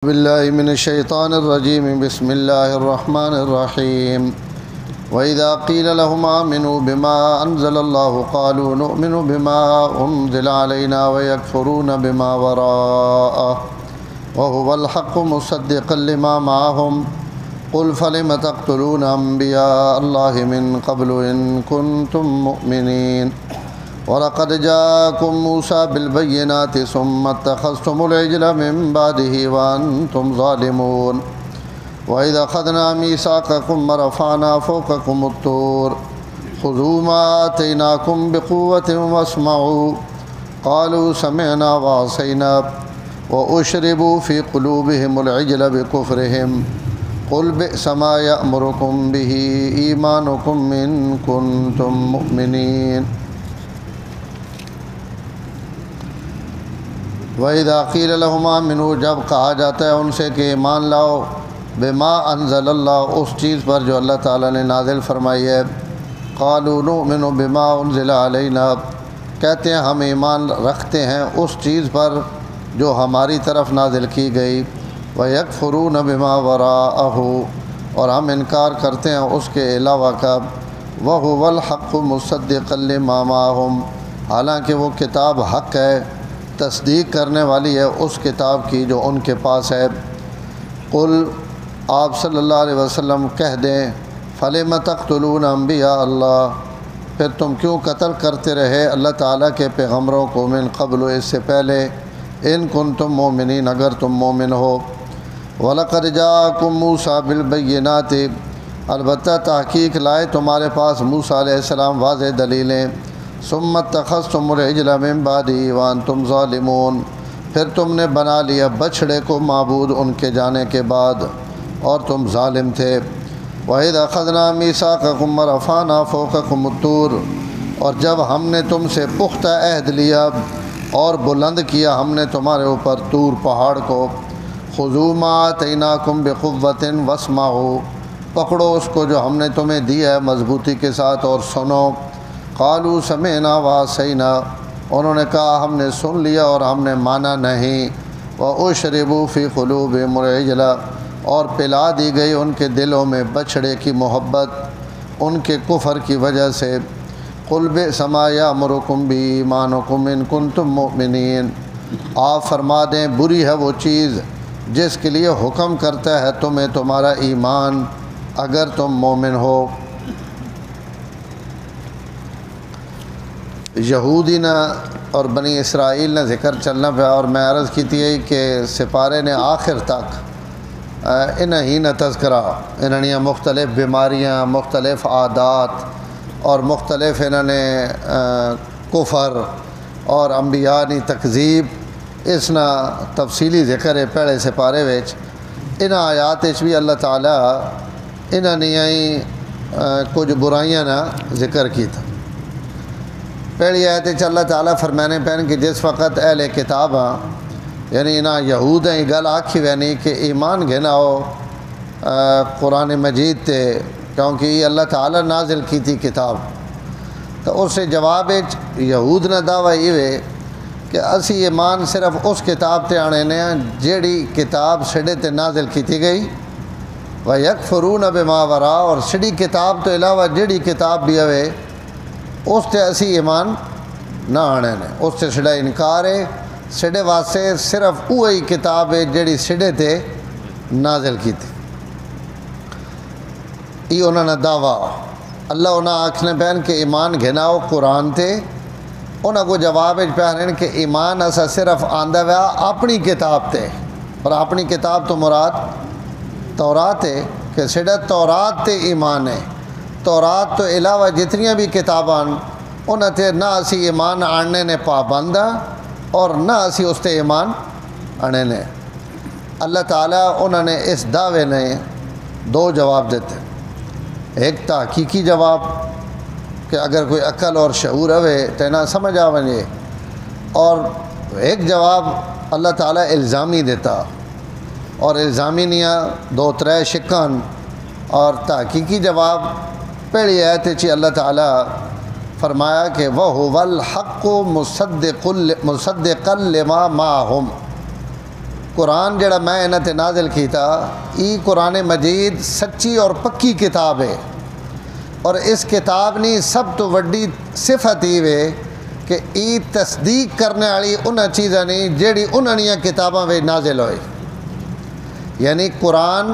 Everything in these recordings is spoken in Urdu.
باللہ من الشیطان الرجیم بسم اللہ الرحمن الرحیم وَإِذَا قِيلَ لَهُمْ آمِنُوا بِمَا أَنزَلَ اللَّهُ قَالُوا نُؤْمِنُ بِمَا أُنزِلَ عَلَيْنَا وَيَكْفُرُونَ بِمَا وَرَاءَهُ وَهُوَ الْحَقُّ مُصَدِّقًا لِمَا مَعَهُمْ قُلْ فَلِمَ تَقْتُلُونَ أَنبِيَاءَ اللَّهِ مِن قَبْلُ إِن كُنتُم مُّؤْمِنِينَ وَلَقَدْ جَاءَكُم مُوسَىٰ بِالْبَيِّنَاتِ ثُمَّ اتَّخَذْتُمُ الْعِجْلَ مِن بَعْدِهِ وَأَنتُمْ ظَالِمُونَ وَإِذَا أَخَذْنَا مِيثَاقَكُمْ وَرَفَعْنَا فَوْقَكُمُ الطُّورَ خُذُوا مَا آتَيْنَاكُمْ بِقُوَّةٍ وَاسْمَعُوا قَالُوا سَمِعْنَا وَعَصَيْنَا وَأُشْرِبُوا فِي قُلُوبِهِمُ الْعِجْلَ بِكُفْرِهِمْ قُلْ بِئْسَ مَا يَأْمُرُكُمْ بِهِ إِيمَانُكُمْ إِن كُنتُم مُّؤْمِنِينَ وَإِذَا قِيلَ لَهُمْ آمِنُوا جب کہا جاتا ہے ان سے کہ ایمان لاؤ بما انزل اللہ اس چیز پر جو اللہ تعالیٰ نے نازل فرمائی ہے قالوا نؤمن بما انزل علینا کہتے ہیں ہم ایمان رکھتے ہیں اس چیز پر جو ہماری طرف نازل کی گئی وَيَكْفُرُونَ بِمَا وَرَاءَهُ اور ہم انکار کرتے ہیں اس کے علاوہ کا وَهُوَ الْحَقُّ مُصَدِّقًا لِمَا مَعَهُمْ حالانکہ وہ کتاب حق ہے تصدیق کرنے والی ہے اس کتاب کی جو ان کے پاس ہے قل آپ صلی اللہ علیہ وسلم کہہ دیں فَلِمَ تَقْتُلُونَ انبیاء اللہ پھر تم کیوں قتل کرتے رہے اللہ تعالیٰ کے پیغمبروں کو من قبل اس سے پہلے ان کنتم مومنین اگر تم مومن ہو وَلَقَدْ جَاءَكُم مُوسَىٰ بِالْبَيِّنَاتِ البتہ تحقیق لائے تمہارے پاس موسیٰ علیہ السلام واضح دلیلیں ثم اتخذتم العجل من بعدہ وانتم ظالمون پھر تم نے بنا لیا بچھڑے کو معبود ان کے جانے کے بعد اور تم ظالم تھے وَإِذَا أَخَذْنَا مِيثَاقَكُمْ وَرَفَعْنَا فَوْقَكُمُ الطُّورَ اور جب ہم نے تم سے پختہ عہد لیا اور بلند کیا ہم نے تمہارے اوپر طور پہاڑ کو خُذُوا مَا آتَيْنَاكُمْ بِقُوَّةٍ وَاسْمَعُوا پکڑو اس کو جو ہم نے تمہیں دیا ہے مضبوطی کے ساتھ اور سنو قالوا سمعنا وعصینا انہوں نے کہا ہم نے سن لیا اور ہم نے مانا نہیں وَأُشْرِبُوا فِي قُلُوبِهِمُ الْعِجْلَ اور پلا دی گئی ان کے دلوں میں بچھڑے کی محبت ان کے کفر کی وجہ سے قُلْ بِئْسَ مَا يَأْمُرُكُمْ بِهِ إِيمَانُكُمْ إِن كُنتُم مُّؤْمِنِينَ آپ فرما دیں بری ہے وہ چیز جس کے لیے حکم کرتا ہے تمہیں تمہارا ایمان اگر تم مومن ہو یہودی نہ اور بنی اسرائیل نے ذکر چلنا پہ اور میں عرض کی تھی کہ سپارے نے آخر تک انہیں ہی نہ تذکرہ انہوں نے مختلف بیماریاں مختلف عادات اور مختلف انہوں نے کفر اور انبیاء نے تکذیب اس نہ تفصیلی ذکر ہے پہلے سپارے وچ ان آیات بھی اللہ تعالیٰ انہوں نے کچھ برائیاں نہ ذکر کی تھا پہلی آیت اللہ تعالیٰ فرمانے پہن کہ جس وقت اہل کتاب ہاں یعنی انہاں یہود ہیں گل آکھی وینی کہ ایمان گھناؤ قرآن مجید تے کیونکہ یہ اللہ تعالیٰ نازل کی تھی کتاب تو اس سے جواب یہود نے دعویٰ یہ کہ اسی ایمان صرف اس کتاب تے آنے نے جیڑی کتاب سڑے تے نازل کی تھی گئی وَيَكْفُرُونَ بِمَا وَرَاءَ اور سڑی کتاب تو علاوہ جیڑی کتاب بھی ہوئے اس تے اسی ایمان نہ آنے نے اس تے سڑا انکار ہے سڑے واسطے صرف وہی کتاب ہے جڑی سڑے تے نازل کی تھی یہ انہوں نے دعویٰ اللہ انہوں آکھنے پہن کہ ایمان گھناؤ قرآن تے انہوں کو جواب پہنیں کہ ایمان اسا صرف آندہ ہوا اپنی کتاب تے اور اپنی کتاب تو مراد تورات ہے کہ سڑا تورات تے ایمان ہے تورات تو علاوہ جتنی بھی کتاباں انہوں تے نہ اسی ایمان آنے نے پابند اور نہ اسی اس تے ایمان آنے نے اللہ تعالیٰ انہوں نے اس دعوے نے دو جواب دیتے ایک تحقیقی جواب کہ اگر کوئی عقل اور شعور ہوئے تو نہ سمجھ آویں اور ایک جواب اللہ تعالیٰ الزامی دیتا اور الزامی نیا دو ترے شکن اور تحقیقی جواب پہلی آیت چی اللہ تعالیٰ فرمایا کہ وَهُوَ الْحَقُّ مُصَدِّقًا لِمَا مَعَهُمْ قرآن جڑا میں انہاں تے نازل کیتا ای قرآن مجید سچی اور پکی کتاب ہے، اور اس کتاب نی سب تو وڈی صفت یہ ہے کہ ای تصدیق کرنے والی انہاں چیزاں نہیں جیڑی انہاں نیاں کتاباں وچ نازل ہوئے، یعنی قرآن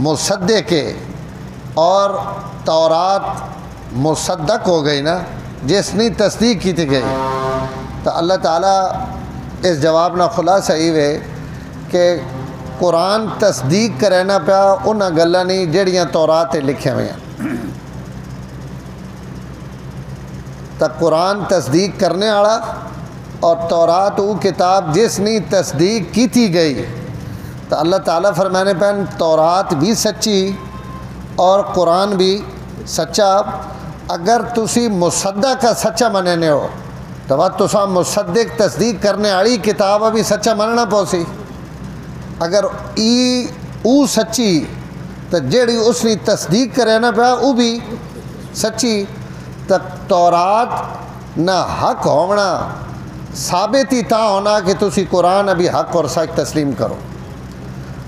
مصدق ہے اور تورات مصدق ہو گئی نا، جس نے تصدیق کی تھی گئی۔ تو اللہ تعالیٰ اس جواب نہ خلاصہ یہ ہے کہ قرآن تصدیق کرنا پیا انہاں گلاں نہیں جڑیاں تورات تے لکھے ہوئے ہیں۔ تو قرآن تصدیق کرنے والا اور تورات وہ کتاب جس نے تصدیق کی تھی گئی۔ تو اللہ تعالیٰ فرمانے پہ تورات بھی سچی اور قرآن بھی سچا۔ اگر تسی مصدق کا سچا مننے ہو تو بات تساں مصدق تصدیق کرنے والی کتاب بھی سچا مننا پوسی۔ اگر او سچی تو جیڑی اس نے تصدیق کرے نا پیا وہ بھی سچی۔ تو تورات نہ حق ہونا ثابت ہی تا ہونا کہ تسی قرآن ابھی حق اور سچ تسلیم کرو۔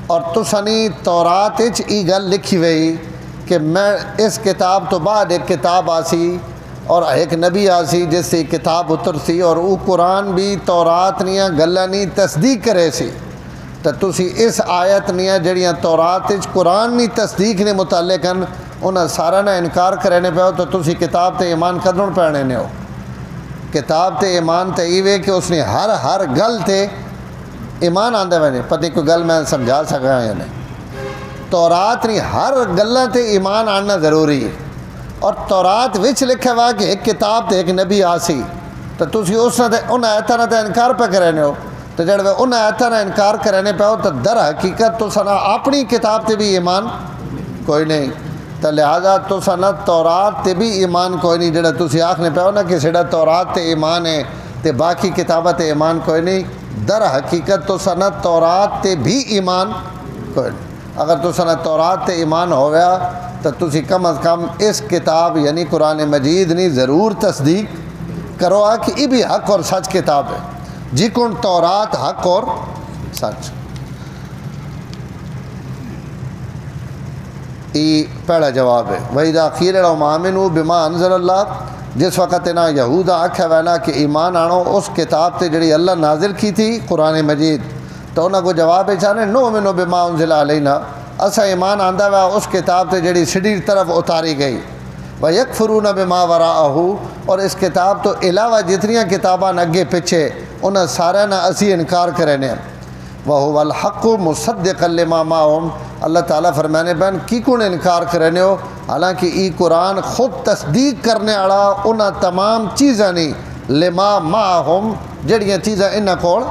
اور تسانی تورات ای گل لکھی ہوئی کہ میں اس کتاب تو بعد ایک کتاب آسی اور ایک نبی آسی جس سے کتاب اتر سی، اور وہ قرآن بھی تورات نیاں گلاں نی تصدیق کرے سی۔ تو تسی اس آیت نیاں جڑیاں تورات قرآن نی تصدیق نے متعلق ہیں انہاں سارا نہ انکار کرنے پہ ہو، تو تسی کتاب تے ایمان کدوں پڑھنے نے ہو۔ کتاب تے ایمان تے ایوے کہ اس نے ہر گل تے ایمان آندے میں پتہ کوئی گل میں سمجھا سکا یا نہیں۔ تورات نہیں ہر گلاں تے ایمان آنا ضروری ہے، اور تورات وچ لکھا ہوا کہ ایک کتاب تے ایک نبی آسی، تو تسی اس نے ان آیتاں تے انکار پہ کرنے ہو۔ تو جڑ ان آیتاں تے انکار کرنے پہ ہو تو در حقیقت تو سنا اپنی کتاب تے بھی ایمان کوئی نہیں۔ تو لہذا تو سنا تورات تے بھی ایمان کوئی نہیں، جڑا تسی آکھنے پہ ہو نا کہ سڑا تورات تے ایمان ہے تے باقی کتابت تے ایمان کوئی نہیں۔ در حقیقت تو سنا تورات تے بھی ایمان کوئی نہیں۔ اگر تو سنا تورات تے ایمان ہو گیا تو تسی کم از کم اس کتاب یعنی قرآن مجید نہیں ضرور تصدیق کرو کہ یہ بھی حق اور سچ کتاب ہے، جی کن تورات حق اور سچ۔ یہ پہلا جواب ہے۔ وَإِذَا قِيلَ لَهُمْ آمِنُوا بِمَا أَنزَلَ اللَّهُ، جس وقت نا یہودا آکھا وینا کہ ایمان آنو اس کتاب تے جڑی اللہ نازل کی تھی قرآن مجید، تو انہوں کو جواب ہے چاہنے نؤمن بما انزل علینا، اسا ایمان آندہ ہوا اس کتاب تے جڑی سڈی طرف اتاری گئی، وَيَكْفُرُونَ بِمَا وَرَاءَهُ، اور اس کتاب تو علاوہ جتنیاں کتاباں اگے پیچھے انہاں سارے نہ اسی انکار کرنے۔ وَهُوَ الْحَقُّ مُصَدِّقًا لِمَا مَعَهُمْ، اللہ تعالیٰ فرمانے بہن کی کون انکار کرنے ہو، حالانکہ ای قرآن خود تصدیق کرنے والا انہاں تمام چیزاں نہیں لما معہم جڑیاں چیزاں انہاں کول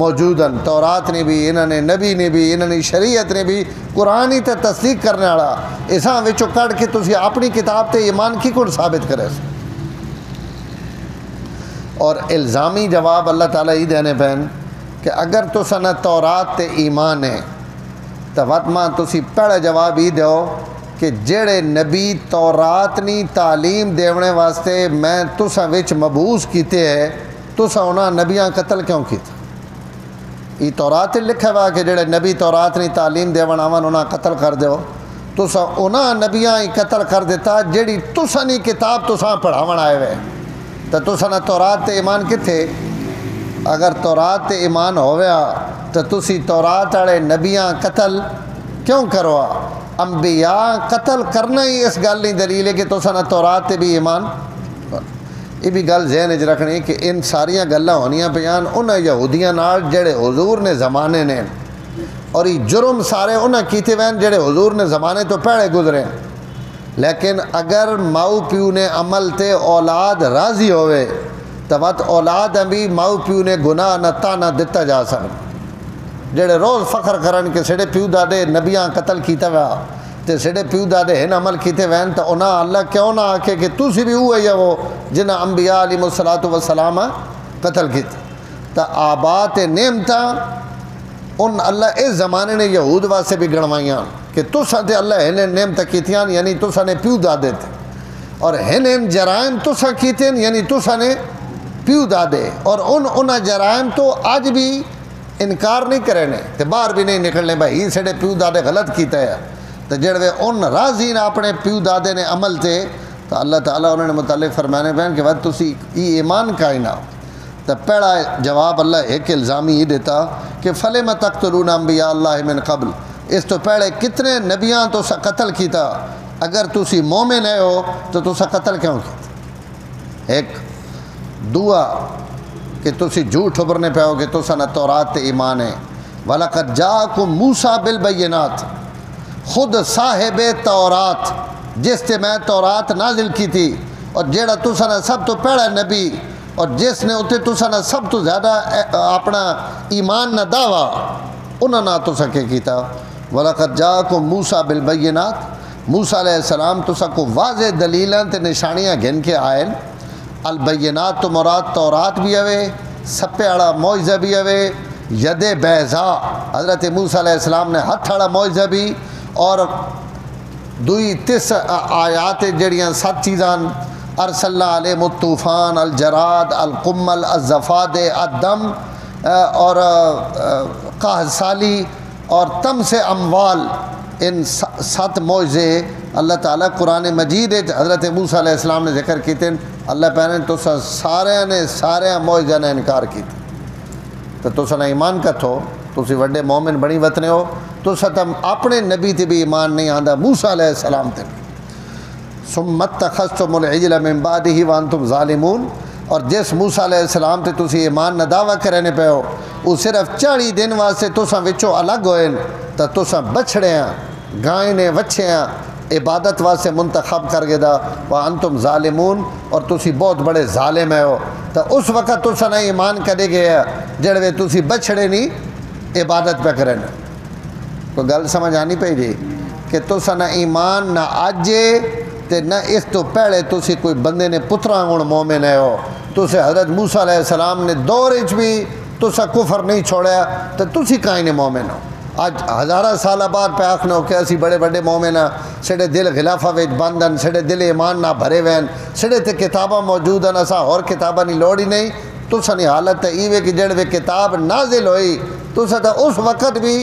موجود ہیں، تورات نے بھی انہاں نے نبی نے بھی انہاں نے شریعت نے بھی قرآن ہی تے تصدیق کرنے والا، اساں وچوں کڈ کے تسی اپنی کتاب تے ایمان کی کون ثابت کرے۔ اور الزامی جواب اللہ تعالیٰ ہی دینے بہن کہ اگر تو سنا تورات تے ایمان ہے تو وطمہ تسی پہلا جواب ہی دیو کہ جڑے نبی تورات نی تعلیم دیونے واسطے میں تساں وچ مبعوث کیتے ہے، تساں انہاں نبیاں قتل کیوں کیتا؟ یہ تورات لکھا ہوا کہ جڑے نبی تورات نی تعلیم دیون آون انہاں قتل کر دیو، تساں انہاں نبیاں ہی قتل کر دیتا جڑی تساں نی کتاب تساں پڑھاون آئے ہوئے، تو تساں نہ تورات تے ایمان کتھے؟ اگر تورات تے ایمان ہویا تو تسی تورات والے نبیاں قتل کیوں کروا؟ انبیاء قتل کرنا ہی اس گل نہیں دلیل ہے کہ تساں تورات تے بھی ایمان۔ یہ بھی گل ذہن وچ رکھنی کہ ان ساریاں گلاں ہونیاں پیان انہاں یہودیاں نال جڑے حضور نے زمانے نے، اور یہ جرم سارے انہاں کیتے وین جڑے حضور نے زمانے تو پہلے گزرے۔ لیکن اگر ماؤ پیو نے عمل تے اولاد راضی ہوئے تو بات اولاد بھی ماؤ پیو نے گناہ نہ تانا دتا جا سکتا، جڑے روز فخر کرن کہ سڑے پیو دادے نبیاں قتل کیتا ہوا تے سڑے پیو دادے ہن عمل کیتے وین، تو انہاں اللہ کیوں نہ آکھے کہ تسی بھی ہوئے یا وہ جنہاں انبیاء علیہ السلام قتل کیتے۔ تو آبات نعمتاں ان اللہ اس زمانے نے یہود واسطے بھی گنوائیاں کہ تساں تے اللہ ہن نعمتاں کیتیاں یعنی تساں نے پیو دادے تھے، اور ہن جرائم تساں کیتے یعنی تساں نے پیو دادے، اور ان جرائم تو آج بھی انکار نہیں کرنے تے باہر بھی نہیں نکلنے بھائی ساڈے پیو دادے غلط کیتا ہے تے جڑے ان راضی نے اپنے پیو دادے نے عمل تے تو اللہ تعالیٰ انہوں نے متعلق فرمانے پہن کہ بعد تسی یہ ایمان کا ہی نہ تو پہلا جواب اللہ ایک الزامی یہ دیتا کہ فَلِمَ تَقْتُلُونَ انبیاء اللہ من قبل، اس تو پہلے کتنے نبیاں تو قتل کیتا، اگر تسی مومن ہے ہو تو تسا قتل کیوں کیتا؟ ایک دعا کہ تسی جھوٹ ٹھبرنے پہ ہو کہ تسا نہ تورات تے ایمان ہے۔ وَلَقَدْ جَاءَكُم مُوسَىٰ بِالْبَيِّنَاتِ، خود صاحب تورات جس تے میں تورات نازل کی تھی اور جیڑا تسا نہ سب تو پہلا نبی اور جس نے اتنے تسا نہ سب تو زیادہ اپنا ایمان نہ دعویٰ انہاں نہ تسا کے کیتا۔ وَلَقَدْ جَاءَكُم مُوسَىٰ بِالْبَيِّنَاتِ، موسیٰ علیہ السلام تسا کو واضح دلیلاں تے نشانیاں گھن کے آئے۔ البینات تو مراد تورات بھی ہوئے، سپے والا معجزہ بھی ہوئے، ید بیضاء حضرت موسیٰ علیہ السلام نے ہاتھ والا معجزہ بھی، اور دوئی 30 آیات جڑیاں 7 چیزاں ارسلنا علیہم الطوفان الجراد القمل الزفاد الدم اور قحط سالی اور طمس اموال، ان 7 معجزے اللہ تعالیٰ قرآن مجید حضرت موسیٰ علیہ السلام نے ذکر کیتے ہیں۔ اللہ پہنے تو سارے معجزہ نے انکار کیتے تو سا نہ ایمان کا تھو، تسی وڈے مومن بنی وطنے ہو، تو ستم اپنے نبی تے بھی ایمان نہیں آندا موسیٰ علیہ السلام تے۔ ثم اتخذتم العجل من بعده وانتم ظالمون، اور جس موسیٰ علیہ السلام تے تسی ایمان نہ دعویٰ کرنے پہ ہو وہ صرف 40 دن واسطے تساں وچوں الگ ہوئے تو تساں بچھڑیاں گائیں نے وچھیاں عبادت واسطے منتخب کر کے دا وانتم ظالمون، اور تسی بہت بڑے ظالم ہے ہو۔ تو اس وقت تساں نہ ایمان کرے گئے جڑے تسی بچھڑے نہیں عبادت پہ کریں۔ کوئی گل سمجھ آنی پئی جی کہ تساں نہ ایمان نہ آجے تے نہ اس تو پہلے تسی کوئی بندے نے پترا گن مومن ہے ہو، تسے حضرت موسیٰ علیہ السلام نے دور اچ بھی تسا کفر نہیں چھوڑیا تو تسی کائیں مومن ہو۔ آج ہزارہ سالہ بعد پہ آکھنا ہو کہ اسی بڑے بڑے مومن ہیں، سڑے دل غلافہ ویچ باندھن، سڑے دل ایمان نہ بھرے وین، سڑے تے کتابہ موجود ہیں، اسا اور کتابہ نہیں لوڑی نہیں۔ تسا نہیں حالت ہے ایوے کہ جڑے کتاب نازل ہوئی تسا تا اس وقت بھی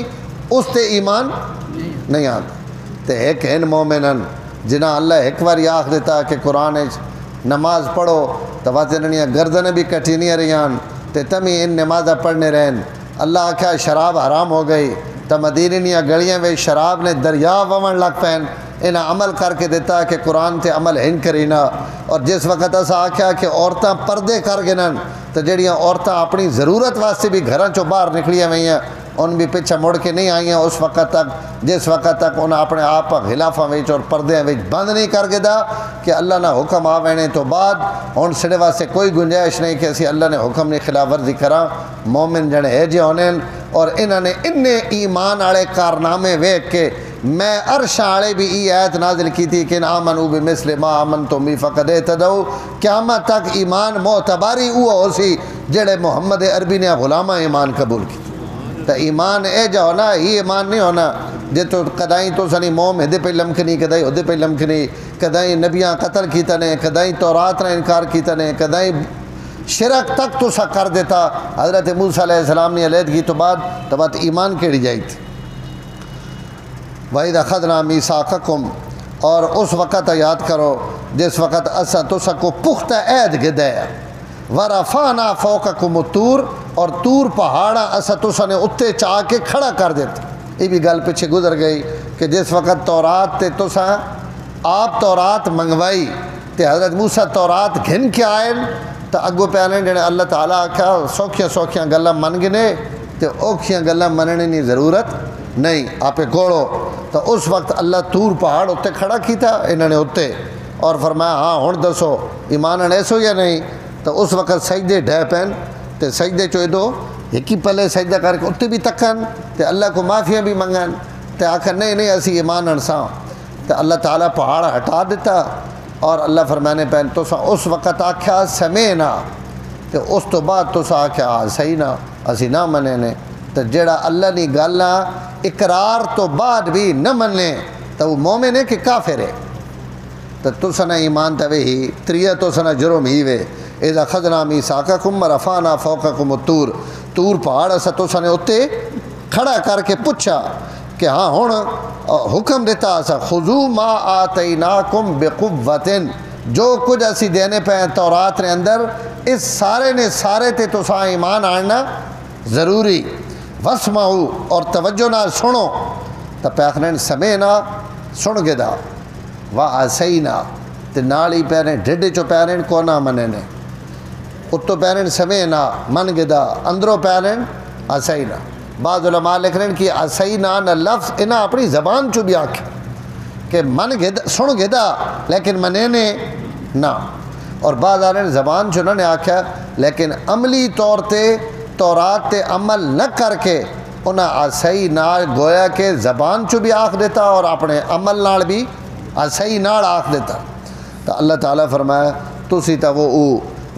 اس تے ایمان نہیں آتا۔ تے ایک ان مومنن جنہ اللہ ایک بار آکھ دیتا کہ قرآن نماز پڑھو تو واتنیاں گردنیں بھی کٹھی نہیں رہیان تے تمی ان نمازہ پڑھنے رہن۔ اللہ آکھا شراب حرام ہو گئی تو مدینیاں گلیاں میں شراب نے دریا ومن لگ پین، انہیں عمل کر کے دیتا کہ قرآن تے عمل ہن کرینا۔ اور جس وقت ایسا آکھا کہ عورتاں پردے کر گنن تو جڑیاں عورتاں اپنی ضرورت واسطے بھی گھراں چوں باہر نکلیاں ہوئی ہیں ان بھی پیچھے مڑ کے نہیں آئیں اس وقت تک جس وقت تک انہیں اپنے آپ غلافاں ویچ اور پردے ویچ بند نہیں کر کے دا کہ اللہ نے حکم آوینے تو بعد ان سڑے واسطے کوئی گنجائش نہیں کہ اسی اللہ نے حکم نے خلاف ورزی کرا۔ مومن جنے ہے جے ہونے اور انہوں نے انہیں ایمان آڑے کارنامے ویک کے میں عرش آڑے بھی ای آیت نازل کی تھی کہ آمنوا بمثل ما آمنتم بہ فقد اہتدوا، قیامت تک ایمان معتباری ہوا ہو سی جڑے محمد عربی نے غلامہ ایمان قبول کی۔ تو ایمان اے جا ہونا ہی ایمان نہیں ہونا جے تو کدائیں تو سنی موم ہدے پہ لمکنی کدائیں ہدے پہ لمکنی، کدائیں نبیاں قتل کیتا نے، کدائیں تورات نے انکار کیتا نے، کدائیں شرک تک تو سا کر دیتا۔ حضرت موسیٰ علیہ السلام نے علیحدگی تو بعد ایمان کیڑی جائی تھی۔ وَإِذْ أَخَذْنَا مِيثَاقَكُمْ، اور اس وقت یاد کرو جس وقت اسا تو سا کو پختہ عہد گدایا۔ وَرَفَعْنَا فَوْقَكُمُ الطُّورَ، اور طور پہاڑا اسا تو سا نے اتے چاہ کے کھڑا کر دیتا۔ یہ بھی گل پیچھے گزر گئی کہ جس وقت تورات تے تو سا آپ تورات منگوائی تے حضرت موسیٰ تورات گھن کے آئے تو اگو پیانے جنہیں اللہ تعالیٰ آکھا سوکھیاں گلہ من گنے تے اوکھیاں گلہ مننے نہیں ضرورت نہیں آپ گوڑو۔ تو اس وقت اللہ طور پہاڑ اتے کھڑا کیتا انہوں نے اتے اور فرمایا ہاں ہون دسو ایمان ایسو یا نہیں۔ تو اس وقت سجدے ڈھے پین تے سجدے چوئے دو ایک ہی پلے سجدہ کر کے اتے بھی تکن تے اللہ کو معافیاں بھی منگن تے آخر نہیں اسی ایمان انساں تے اللہ تعالیٰ پہاڑ ہٹا دیتا اور اللہ فرمانے پہن تو سا اس وقت آکھا سمینا تے اس تو بعد تو سا آکھا صحیح نا اسی نہ منے نے۔ تو جڑا اللہ نے گالا اقرار تو بعد بھی نہ مننے تو وہ مومن ہے کہ کافر ہے۔ تو سنا ایمان تے ہی تریہ تو سنا جرم ہی وے۔ اذا خذنا میثاقکم ورفعنا فوقکم الطور، تور پہاڑ اسا تساں نے اتنے کھڑا کر کے پوچھا کہ ہاں ہن حکم دیتا اسا خذو ما آتیناکم بقوۃ، جو کچھ اسی دینے پہ تورات نے اندر اس سارے نے سارے تے تساں ایمان آننا ضروری، واسمعوا اور توجہ نہ سنو، تو پیخرین سمینا سن گدا وعصینا تے نال ہی پیریں ڈھڈ چو پیریں کو نہ مننے، اتو پیریں سمینا من گدا اندروں پیریں عصینا۔ بعض علماء لکھ رہے ہیں کہ عصینا نہ لفظ انہاں اپنی زبان چو بھی آکھے کہ من گدا سن گدا لیکن مننے نہ، اور بعض آ رہے ہیں زبان چو نہ آکھا لیکن عملی طور تے تورات تے عمل نہ کر کے انہاں عصی نال گویا کہ زبان چو بھی آکھ دیتا اور اپنے عمل نال بھی عصی نال آکھ دیتا۔ تو اللہ تعالیٰ فرمایا تسی تا وہ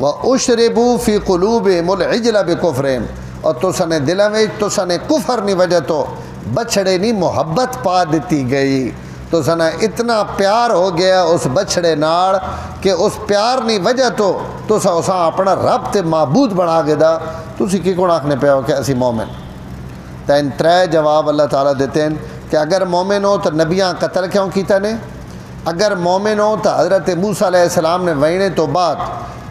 وَأُشْرِبُوا فِي قُلُوبِهِمُ الْعِجْلَ بِكُفْرِهِمْ، اور تساں نے دلوں میں تساں نے کفر نہیں وجہ تو بچھڑے نہیں محبت پا دیتی گئی، تساں نے اتنا پیار ہو گیا اس بچھڑے نال کہ اس پیار نہیں وجہ تو تساں اساں اپنا رب تے معبود بنا کے دا، تسی کی کون آکھنے پہ ہو کہ اسی مومن؟ تو ان ترے جواب اللہ تعالیٰ دیتے ہیں کہ اگر مومن ہو تو نبیاں قتل کیوں کیتا نے، اگر مومن ہو تو حضرت موسیٰ علیہ السلام نے وینے تو بعد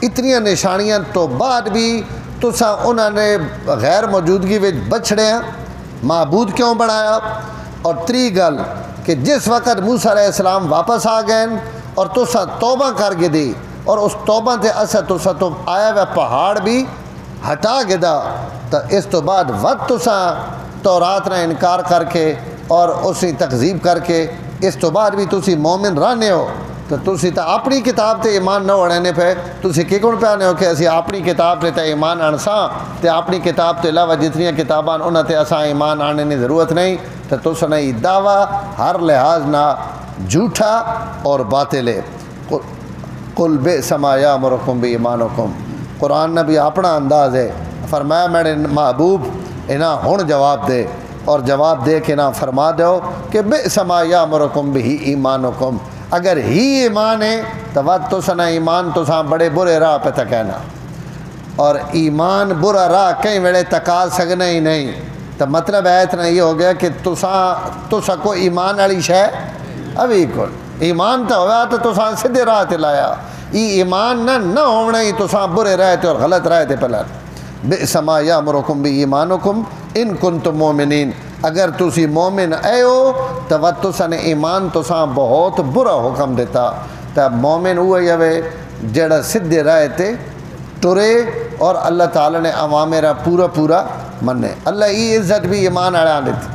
اتنی نشانیاں تو بعد بھی تساں انہوں نے غیر موجودگی وچ بچھڑے ہیں معبود کیوں بنایا؟ اور تری گل کہ جس وقت موسیٰ علیہ السلام واپس آ گئے اور تساں توبہ کر کے دی اور اس توبہ تے اسا تساں تو آیا ہوا پہاڑ بھی ہٹا کے دا، تو اس تو بعد وقت تساں تورات نے انکار کر کے اور اسی تکذیب کر کے اس تو بعد بھی تسی مومن رہنے ہو، تو تسی تا اپنی کتاب تے ایمان نہ اڑنے پہ تسی کی کون پہ آنے ہو کہ اسی اپنی کتاب تے ایمان آنساں تے اپنی کتاب تے علاوہ جتنی کتابان انہاں تے اساں ایمان آنے کی ضرورت نہیں، تو تساں نے دعویٰ ہر لحاظ نہ جھوٹا اور باطل ہے۔ قل بئس ما یأمرکم بایمانکم، قرآن نے بھی اپنا انداز ہے، فرمایا میرے محبوب انہاں ہن جواب دے، اور جواب دے کے نہ فرما دو کہ بئس ما یأمرکم بہ ایمانکم، اگر ہی ایمان ہے تو وقت تو سنا ایمان تو ساں بڑے برے راہ پہ تکینا، اور ایمان برا راہ کہیں ویڑے تکا سکنا ہی نہیں، تو مطلب ہے اتنا یہ ہو گیا کہ تساں کو ایمان والی شے ابھی کل ایمان تو ہوا تو تساں سدھے راہ تے لایا، ای ایمان نہ ہونا ہی تساں برے راہ تے اور غلط راہ تے پلان۔ بئس ما یأمرکم بایمانکم ان کنتم مومنین، اگر تسی مومن اے ہو تو وقت تساں نے ایمان تساں بہت برا حکم دیتا، تو مومن ہوئے ہوئے جڑا سدھے راہ تے ٹرے اور اللہ تعالیٰ نے اوامرہ پورا مننے، اللہ ای عزت بھی ایمان آڑا دیتی۔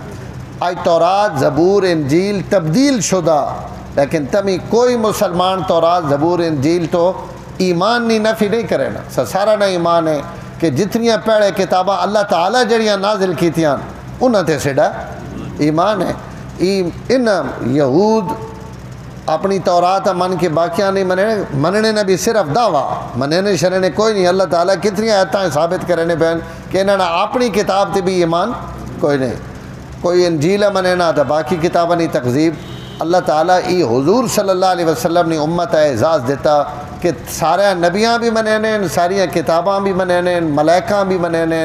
آج تورات زبور انجیل تبدیل شدہ، لیکن تمی کوئی مسلمان تورات زبور انجیل تو ایمان نہیں نفی نہیں کرے نا، سارا نہ ایمان ہے کہ جتنیاں پہلے کتاباں اللہ تعالیٰ جڑیاں نازل کیتیاں انہاں تے سیڈا ایمان ہے۔ ان یہود اپنی تورات من کے باقیاں نہیں مننے نے بھی صرف دعویٰ مننے شرنے کوئی نہیں، اللہ تعالیٰ کتنی آیتیں ثابت کرنے بہن کہ انہوں نے اپنی کتاب تے بھی ایمان کوئی نہیں، کوئی انجیل مننا تو باقی کتابیں نہیں تکذیب۔ اللہ تعالیٰ ای حضور صلی اللہ علیہ وسلم نے امت اعزاز دیتا کہ سارے نبیاں بھی مننے، ساری کتاباں بھی مننے، ملائکہ بھی مننے،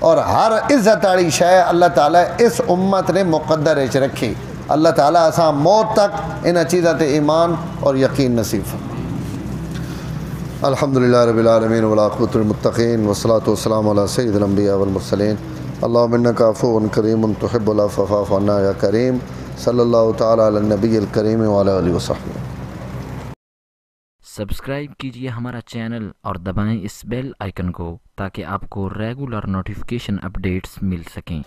اور ہر عزت والی شے اللہ تعالیٰ اس امت نے مقدر اچ رکھی۔ اللہ تعالیٰ اساں موت تک ان چیزاں تے ایمان اور یقین نصیب فرمائے۔ الحمدللہ رب العالمین والعاقبۃ للمتقین والصلاۃ والسلام علی سید الانبیاء والمرسلین، اللہم انک عفو کریم تحب العفو فاعف عنا یا کریم، صلی اللہ تعالی علی النبی الکریم وعلی آلہ وصحبہ۔ سبسکرائب کیجئے ہمارا چینل اور دبائیں اس بیل آئیکن کو تاکہ آپ کو ریگولر نوٹیفیکیشن اپڈیٹس مل سکیں۔